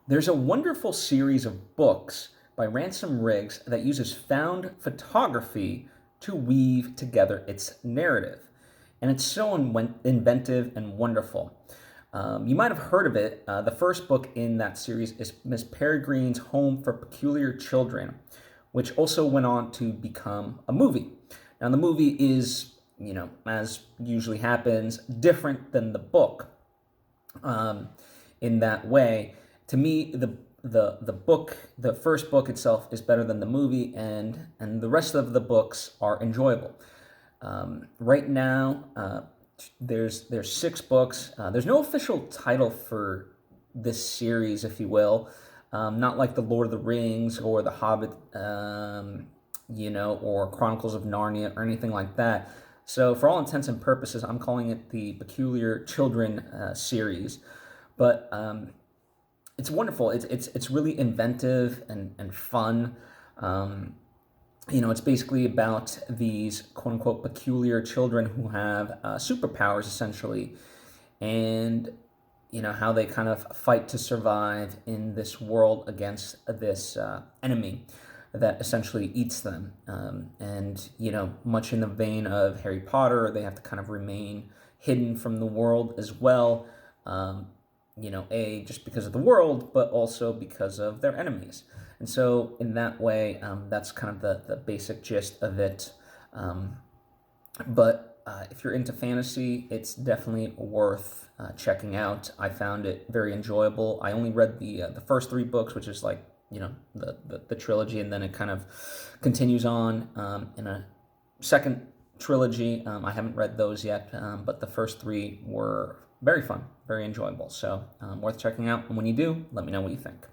There's a wonderful series of books by Ransom that uses found photography to weave together its narrative. And it's so inventive and wonderful. You might have heard of it. The first book in that series is Miss Peregrine's Home for Peculiar Children, which also went on to become a movie. Now, the movie is, as usually happens, different than the book in that way. To me, the book, the first book itself, is better than the movie, and the rest of the books are enjoyable. Right now, there's 6 books. There's no official title for this series, if you will. Not like the Lord of the Rings or the Hobbit, or Chronicles of Narnia or anything like that. So for all intents and purposes, I'm calling it the Peculiar Children series. But it's wonderful. It's really inventive and fun. It's basically about these quote unquote peculiar children who have superpowers essentially, and how they kind of fight to survive in this world against this enemy that essentially eats them. And much in the vein of Harry Potter, they have to kind of remain hidden from the world as well. Just because of the world, but also because of their enemies. And so in that way, that's kind of the basic gist of it. But if you're into fantasy, it's definitely worth checking out. I found it very enjoyable. I only read the first 3 books, which is like, the trilogy, and then it kind of continues on in a second trilogy. I haven't read those yet, but the first 3 were very fun, very enjoyable. So worth checking out. And when you do, let me know what you think.